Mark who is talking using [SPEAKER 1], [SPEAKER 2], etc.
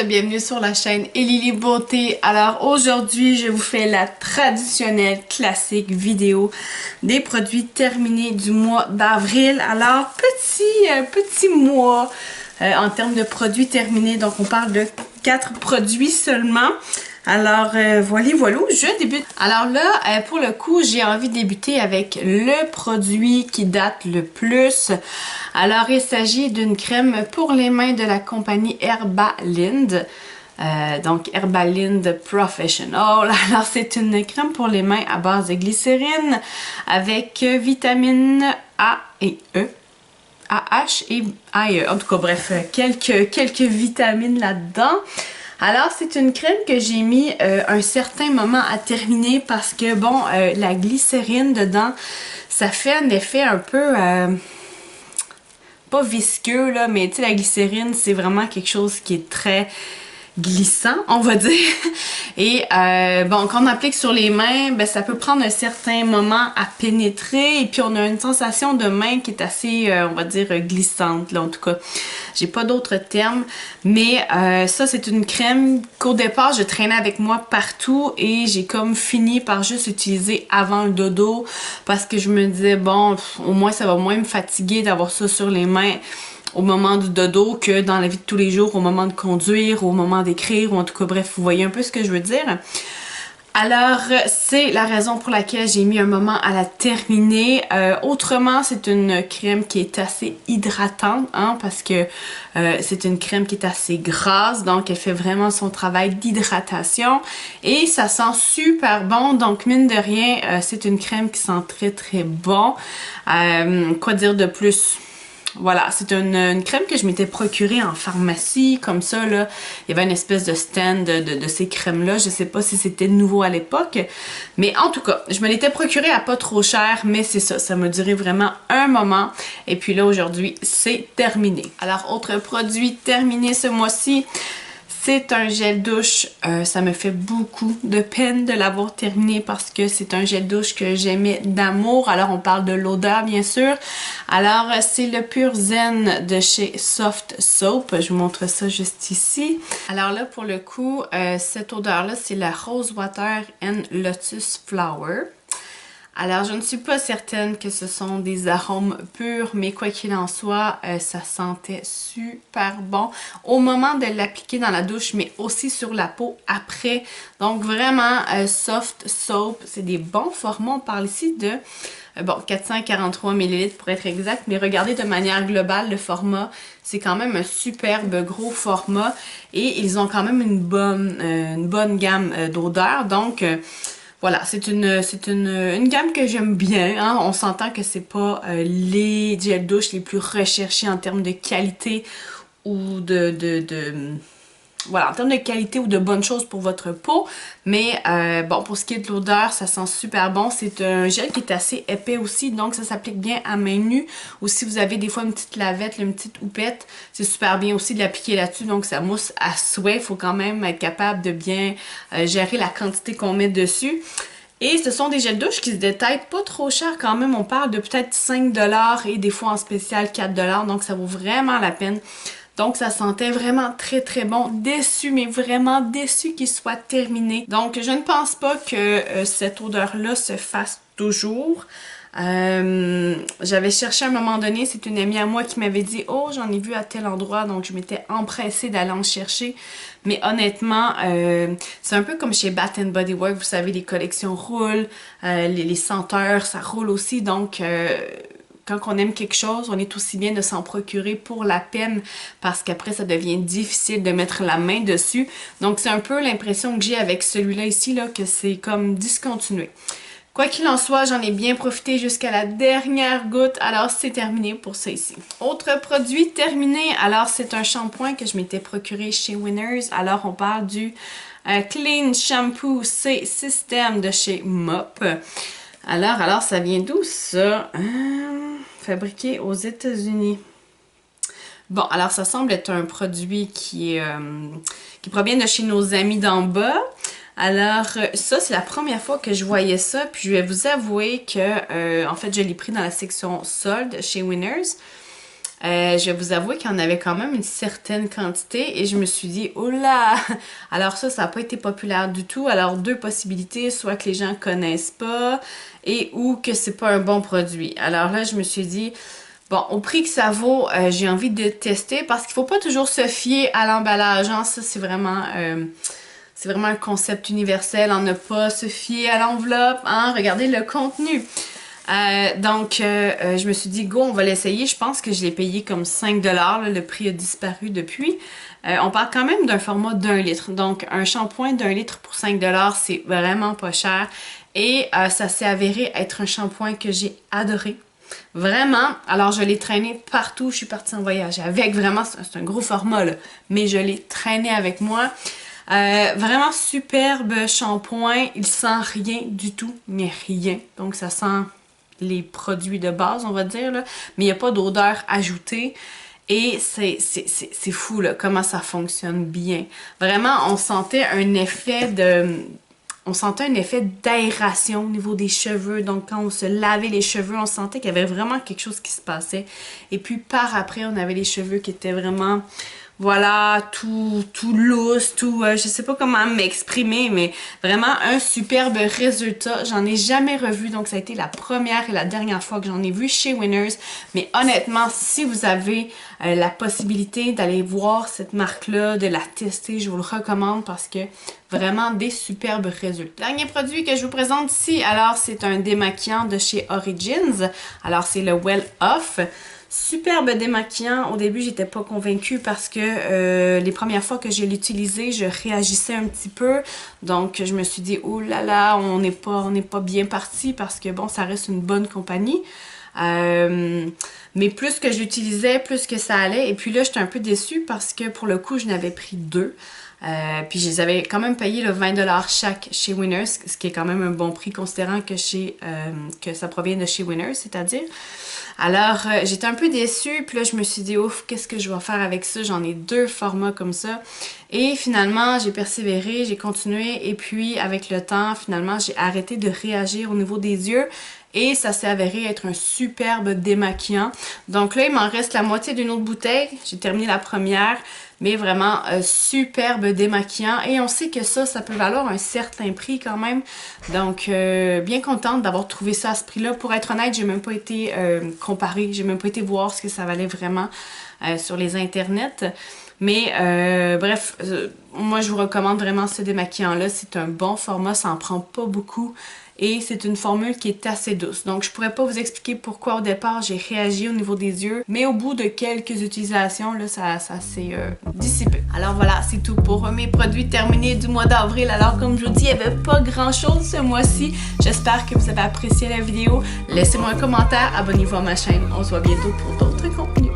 [SPEAKER 1] bienvenue sur la chaîne Elili Beauté. Alors aujourd'hui, je vous fais la traditionnelle classique vidéo des produits terminés du mois d'avril. Alors petit mois en termes de produits terminés, donc on parle de 4 produits seulement. Alors voilà, je débute. Alors là, pour le coup, j'ai envie de débuter avec le produit qui date le plus. Alors il s'agit d'une crème pour les mains de la compagnie Herbalind. Donc Herbalind Professional. Alors c'est une crème pour les mains à base de glycérine avec vitamines A et E. AH et AE. En tout cas, bref, quelques vitamines là-dedans. Alors, c'est une crème que j'ai mis un certain moment à terminer parce que, bon, la glycérine dedans, ça fait un effet un peu, pas visqueux, là, mais tu sais, la glycérine, c'est vraiment quelque chose qui est très glissant, on va dire. Et bon, quand on applique sur les mains, ben, ça peut prendre un certain moment à pénétrer et puis on a une sensation de main qui est assez, on va dire, glissante, là, en tout cas. J'ai pas d'autres termes, mais ça, c'est une crème qu'au départ, je traînais avec moi partout et j'ai comme fini par juste utiliser avant le dodo parce que je me disais, bon, au moins, ça va moins me fatiguer d'avoir ça sur les mains au moment du dodo que dans la vie de tous les jours, au moment de conduire, au moment d'écrire, ou en tout cas, bref, vous voyez un peu ce que je veux dire. Alors, c'est la raison pour laquelle j'ai mis un moment à la terminer. Autrement, c'est une crème qui est assez hydratante, hein, parce que c'est une crème qui est assez grasse, donc elle fait vraiment son travail d'hydratation. Et ça sent super bon, donc mine de rien, c'est une crème qui sent très très bon. Quoi dire de plus? Voilà, c'est une crème que je m'étais procurée en pharmacie, comme ça, là. Il y avait une espèce de stand de ces crèmes-là. Je sais pas si c'était nouveau à l'époque. Mais en tout cas, je me l'étais procurée à pas trop cher, mais c'est ça. Ça m'a duré vraiment un moment. Et puis là, aujourd'hui, c'est terminé. Alors, autre produit terminé ce mois-ci. C'est un gel douche, ça me fait beaucoup de peine de l'avoir terminé parce que c'est un gel douche que j'aimais d'amour. Alors on parle de l'odeur bien sûr. Alors c'est le Pur Zen de chez Soft Soap. Je vous montre ça juste ici. Alors là pour le coup, cette odeur-là c'est la Rose Water and Lotus Flower. Alors, je ne suis pas certaine que ce sont des arômes purs, mais quoi qu'il en soit, ça sentait super bon au moment de l'appliquer dans la douche, mais aussi sur la peau après. Donc, vraiment, Soft Soap, c'est des bons formats. On parle ici de, bon, 443 ml pour être exact, mais regardez de manière globale, le format, c'est quand même un superbe gros format et ils ont quand même une bonne gamme d'odeurs. Donc, voilà, c'est une gamme que j'aime bien. Hein? On s'entend que c'est pas les gels douche les plus recherchés en termes de qualité ou voilà, en termes de qualité ou de bonnes choses pour votre peau. Mais bon, pour ce qui est de l'odeur, ça sent super bon. C'est un gel qui est assez épais aussi, donc ça s'applique bien à main nue. Ou si vous avez des fois une petite lavette, une petite houppette, c'est super bien aussi de l'appliquer là-dessus. Donc ça mousse à souhait. Il faut quand même être capable de bien gérer la quantité qu'on met dessus. Et ce sont des gels douche qui se détaillent pas trop cher quand même. On parle de peut-être 5$ et des fois en spécial 4$. Donc ça vaut vraiment la peine. Donc ça sentait vraiment très très bon. Déçu, mais vraiment déçu qu'il soit terminé. Donc je ne pense pas que cette odeur-là se fasse toujours. J'avais cherché à un moment donné, c'est une amie à moi qui m'avait dit « Oh, j'en ai vu à tel endroit », donc je m'étais empressée d'aller en chercher. Mais honnêtement, c'est un peu comme chez Bath & Body Works, vous savez, les collections roulent, les senteurs, ça roule aussi, donc quand on aime quelque chose, on est aussi bien de s'en procurer pour la peine parce qu'après ça devient difficile de mettre la main dessus. Donc c'est un peu l'impression que j'ai avec celui-là ici, là, que c'est comme discontinué. Quoi qu'il en soit, j'en ai bien profité jusqu'à la dernière goutte, alors c'est terminé pour ça ici. Autre produit terminé, alors c'est un shampoing que je m'étais procuré chez Winners. Alors on parle du Clean Shampoo C System de chez Mop. Alors ça vient d'où ça? Fabriqué aux États-Unis. Bon, alors ça semble être un produit qui provient de chez nos amis d'en bas. Alors ça, c'est la première fois que je voyais ça, puis je vais vous avouer que en fait, je l'ai pris dans la section solde chez Winners. Je vais vous avouer qu'il y en avait quand même une certaine quantité et je me suis dit, oh là! Alors ça n'a pas été populaire du tout. Alors deux possibilités, soit que les gens connaissent pas et ou que c'est pas un bon produit. Alors là, je me suis dit, bon, au prix que ça vaut, j'ai envie de tester parce qu'il faut pas toujours se fier à l'emballage. Hein. Ça, c'est vraiment un concept universel. On ne pas se fier à l'enveloppe. Hein. Regardez le contenu. Je me suis dit, go, on va l'essayer. Je pense que je l'ai payé comme 5$. Là, le prix a disparu depuis. On parle quand même d'un format d'1 litre. Donc, un shampoing d'1 litre pour 5$, c'est vraiment pas cher. Et ça s'est avéré être un shampoing que j'ai adoré. Vraiment. Alors, je l'ai traîné partout. Je suis partie en voyage avec. Vraiment, c'est un gros format, là. Mais je l'ai traîné avec moi. Vraiment superbe shampoing. Il sent rien du tout, mais rien. Donc, ça sent les produits de base, on va dire, là. Mais il n'y a pas d'odeur ajoutée. Et c'est fou, là, comment ça fonctionne bien. Vraiment, on sentait un effet d'aération au niveau des cheveux. Donc, quand on se lavait les cheveux, on sentait qu'il y avait vraiment quelque chose qui se passait. Et puis, par après, on avait les cheveux qui étaient vraiment... Voilà, tout loose, je sais pas comment m'exprimer, mais vraiment un superbe résultat. J'en ai jamais revu, donc ça a été la première et la dernière fois que j'en ai vu chez Winners. Mais honnêtement, si vous avez la possibilité d'aller voir cette marque-là, de la tester, je vous le recommande parce que vraiment des superbes résultats. Dernier produit que je vous présente ici, alors c'est un démaquillant de chez Origins. Alors c'est le Well Off. Superbe démaquillant. Au début, j'étais pas convaincue parce que les premières fois que je l'ai utilisé, je réagissais un petit peu. Donc, je me suis dit, oh là là, on n'est pas bien parti parce que bon, ça reste une bonne compagnie. Mais plus que j'utilisais, plus que ça allait. Et puis là, j'étais un peu déçue parce que pour le coup, je n'avais pris 2. Puis je les avais quand même payé le 20$ chaque chez Winners, ce qui est quand même un bon prix considérant que ça provient de chez Winners, c'est-à-dire. Alors, j'étais un peu déçue, puis là, je me suis dit, ouf, qu'est-ce que je vais faire avec ça? J'en ai 2 formats comme ça. Et finalement, j'ai persévéré, j'ai continué, et puis, avec le temps, finalement, j'ai arrêté de réagir au niveau des yeux. Et ça s'est avéré être un superbe démaquillant. Donc là, il m'en reste la moitié d'une autre bouteille. J'ai terminé la première. Mais vraiment, superbe démaquillant. Et on sait que ça peut valoir un certain prix quand même. Donc, bien contente d'avoir trouvé ça à ce prix-là. Pour être honnête, j'ai même pas été comparée. J'ai même pas été voir ce que ça valait vraiment sur les internets. Mais bref, moi je vous recommande vraiment ce démaquillant-là. C'est un bon format, ça en prend pas beaucoup. Et c'est une formule qui est assez douce. Donc je pourrais pas vous expliquer pourquoi au départ j'ai réagi au niveau des yeux. Mais au bout de quelques utilisations, là, ça s'est dissipé. Alors voilà, c'est tout pour mes produits terminés du mois d'avril. Alors comme je vous dis, il n'y avait pas grand chose ce mois-ci. J'espère que vous avez apprécié la vidéo. Laissez-moi un commentaire, abonnez-vous à ma chaîne. On se voit bientôt pour d'autres contenus.